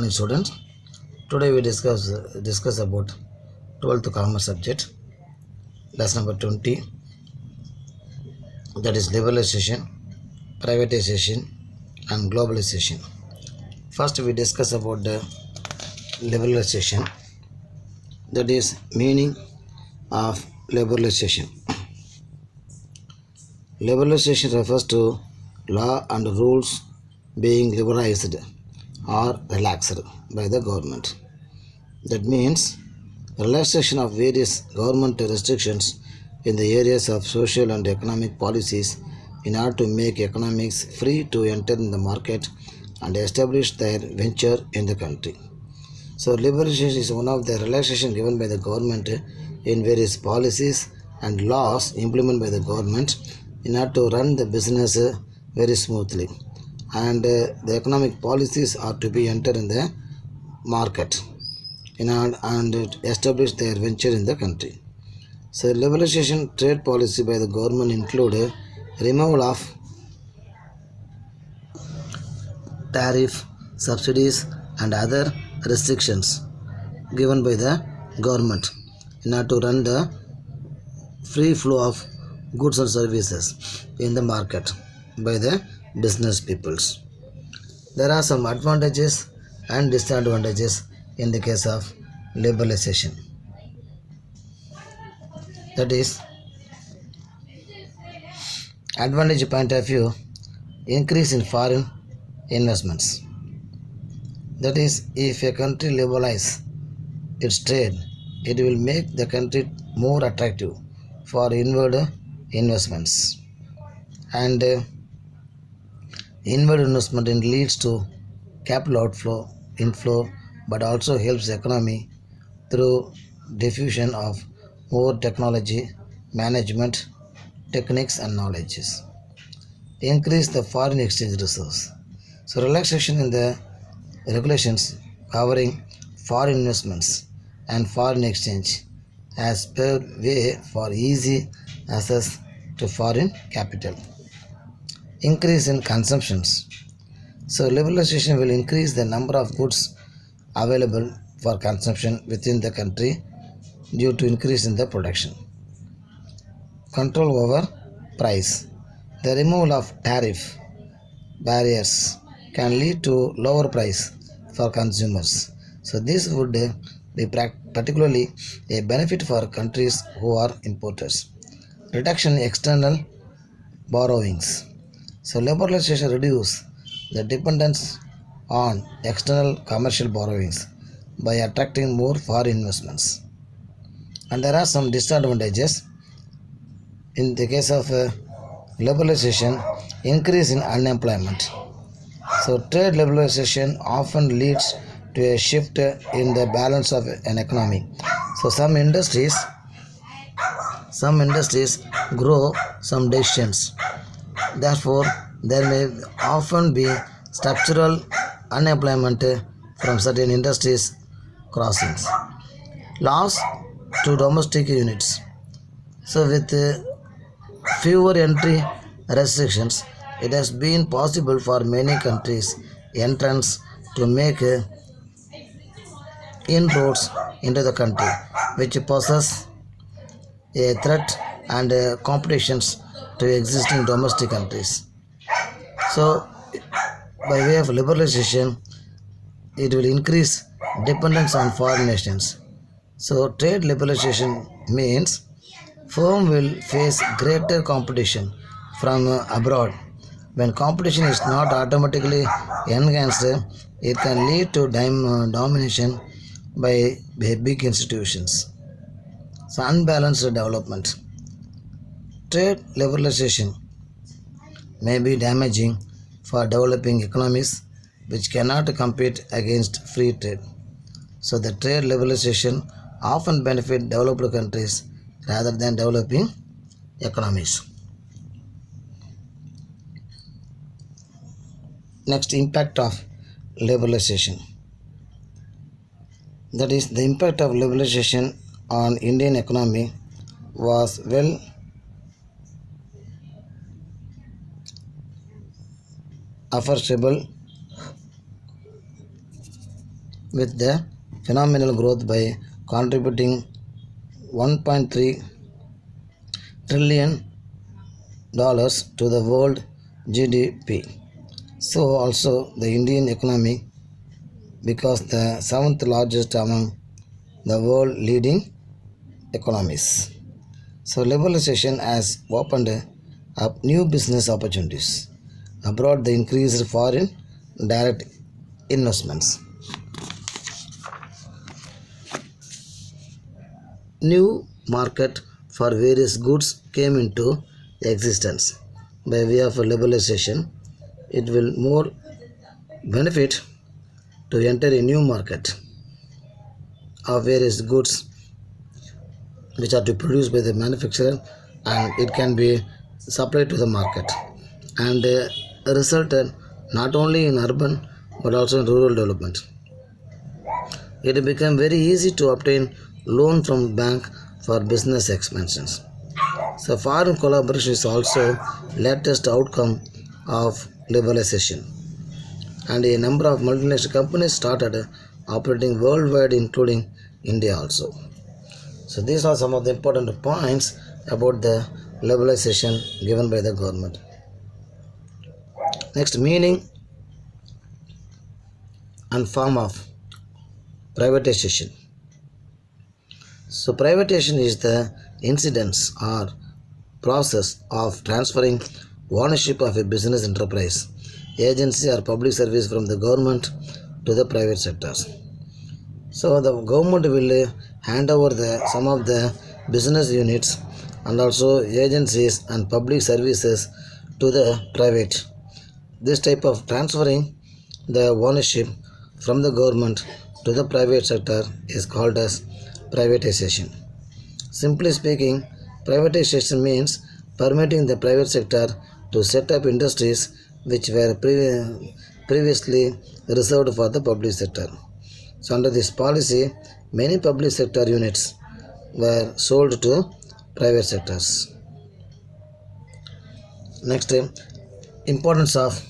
morning, students. Today we discuss about 12th commerce subject, lesson number 20, that is liberalization, privatization, and globalization. First, we discuss about the liberalization, that is meaning of liberalization. Liberalization refers to law and rules being liberalized or relaxed by the government. That means relaxation of various government restrictions in the areas of social and economic policies in order to make economics free to enter in the market and establish their venture in the country. So liberalization is one of the relaxation given by the government in various policies and laws implemented by the government in order to run the business very smoothly, and the economic policies are to be entered in the market in order and establish their venture in the country. So liberalization trade policy by the government include removal of tariff, subsidies and other restrictions given by the government in order to run the free flow of goods and services in the market by the business peoples. There are some advantages and disadvantages in the case of liberalization. That is, advantage point of view, increase in foreign investments. That is, if a country liberalizes its trade, it will make the country more attractive for inward investments, and inward investment leads to capital inflow, but also helps the economy through diffusion of more technology, management techniques and knowledges. Increase the foreign exchange reserves. So relaxation in the regulations covering foreign investments and foreign exchange has paved way for easy access to foreign capital. Increase in consumptions. So liberalization will increase the number of goods available for consumption within the country due to increase in the production. Control over price. The removal of tariff barriers can lead to lower price for consumers. So this would be particularly a benefit for countries who are importers. Reduction in external borrowings. So liberalization reduces the dependence on external commercial borrowings by attracting more foreign investments. And there are some disadvantages. In the case of liberalization, increase in unemployment. So trade liberalization often leads to a shift in the balance of an economy. So some industries grow some decisions. Therefore, there may often be structural unemployment from certain industries crossings. Loss to domestic units. So with fewer entry restrictions, it has been possible for many countries entrants to make inroads into the country, which poses a threat and competitions to existing domestic countries. So, by way of liberalization, it will increase dependence on foreign nations. So, trade liberalization means firm will face greater competition from abroad. When competition is not automatically enhanced, it can lead to domination by big institutions. So unbalanced development. Trade liberalization may be damaging for developing economies which cannot compete against free trade. So the trade liberalization often benefit developed countries rather than developing economies. Next, impact of liberalization. That is, the impact of liberalization on Indian economy was well affordable with the phenomenal growth by contributing 1.3 trillion dollars to the world GDP. So also the Indian economy because the seventh largest among the world leading economies. So liberalization has opened up new business opportunities. Abroad the increased foreign direct investments. New market for various goods came into existence. By way of liberalization, it will more benefit to enter a new market of various goods which are to be produced by the manufacturer and it can be supplied to the market and resulted not only in urban but also in rural development. It became very easy to obtain loan from bank for business expansions. So foreign collaboration is also latest outcome of liberalization and a number of multinational companies started operating worldwide including India also. So these are some of the important points about the liberalization given by the government. Next, meaning and form of privatization. So privatization is the incidence or process of transferring ownership of a business enterprise, agency or public service from the government to the private sectors. So the government will hand over some of the business units and also agencies and public services to the private. This type of transferring the ownership from the government to the private sector is called as privatization. Simply speaking, privatization means permitting the private sector to set up industries which were previously reserved for the public sector. So under this policy, many public sector units were sold to private sectors. Next, importance of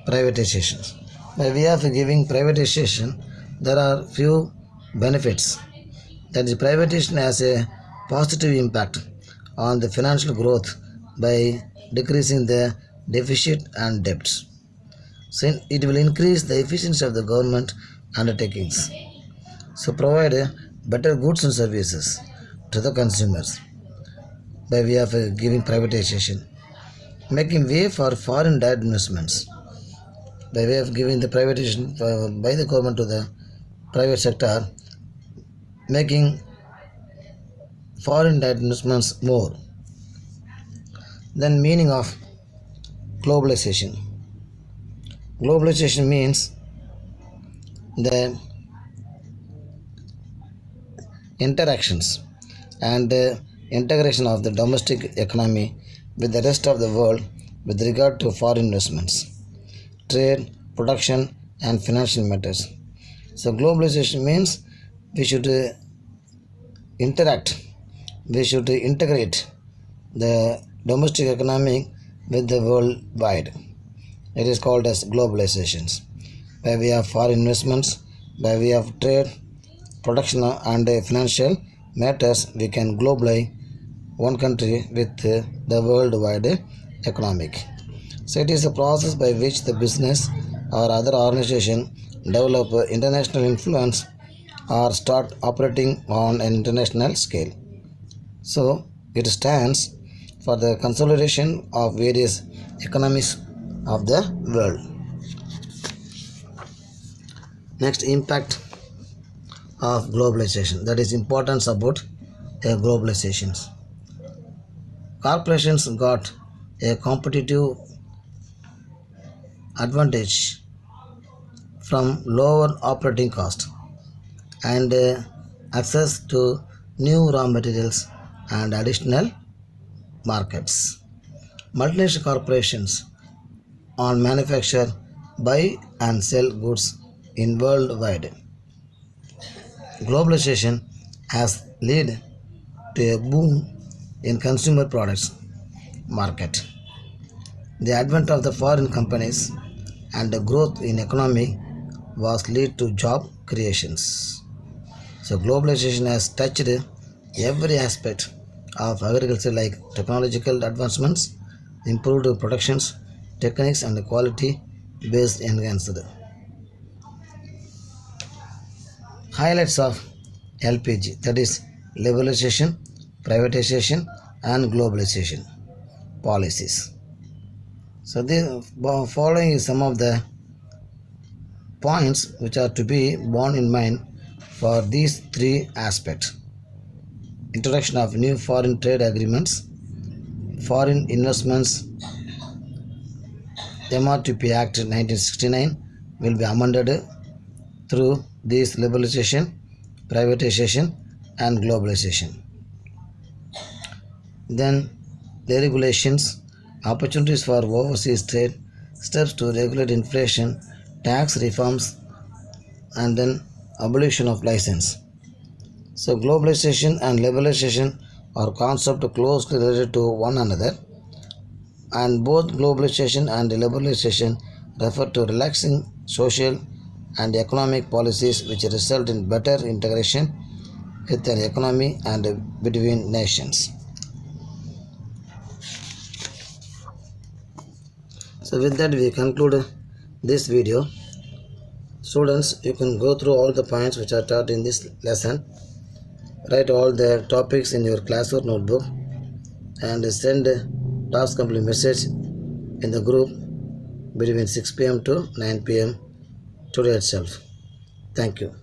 privatization. By way of giving privatization, there are few benefits. That is, privatization has a positive impact on the financial growth by decreasing the deficit and debts. So it will increase the efficiency of the government undertakings. So provide better goods and services to the consumers by way of giving privatization, making way for foreign direct investments by way of giving the privatization by the government to the private sector, making foreign direct investments more. Then meaning of globalization. Globalization means the interactions and integration of the domestic economy with the rest of the world with regard to foreign investments, trade, production, and financial matters. So globalization means we should interact, we should integrate the domestic economy with the worldwide. It is called as globalizations. By way of foreign investments, by way of trade, production and financial matters, we can globalize one country with the worldwide economic. So it is a process by which the business or other organization develop international influence or start operating on an international scale. So it stands for the consolidation of various economies of the world. Next, impact of globalization, that is importance about globalizations. Corporations got a competitive advantage from lower operating cost and access to new raw materials and additional markets. Multinational corporations on manufacture, buy and sell goods in worldwide. Globalization has led to a boom in consumer products market. The advent of the foreign companies and the growth in economy was lead to job creations. So globalization has touched every aspect of agriculture like technological advancements, improved productions, techniques and quality based enhanced. Highlights of LPG, that is liberalization, privatization and globalization policies. So the following is some of the points which are to be borne in mind for these three aspects. Introduction of new foreign trade agreements, foreign investments MRTP Act 1969 will be amended through this liberalization, privatization and globalization. Then deregulations, opportunities for overseas trade, steps to regulate inflation, tax reforms and then abolition of license. So globalization and liberalization are concepts closely related to one another, and both globalization and liberalization refer to relaxing social and economic policies which result in better integration with an economy and between nations. So with that we conclude this video. Students, you can go through all the points which are taught in this lesson, write all the topics in your classwork notebook and send a task complete message in the group between 6 p.m. to 9 p.m. today itself. Thank you.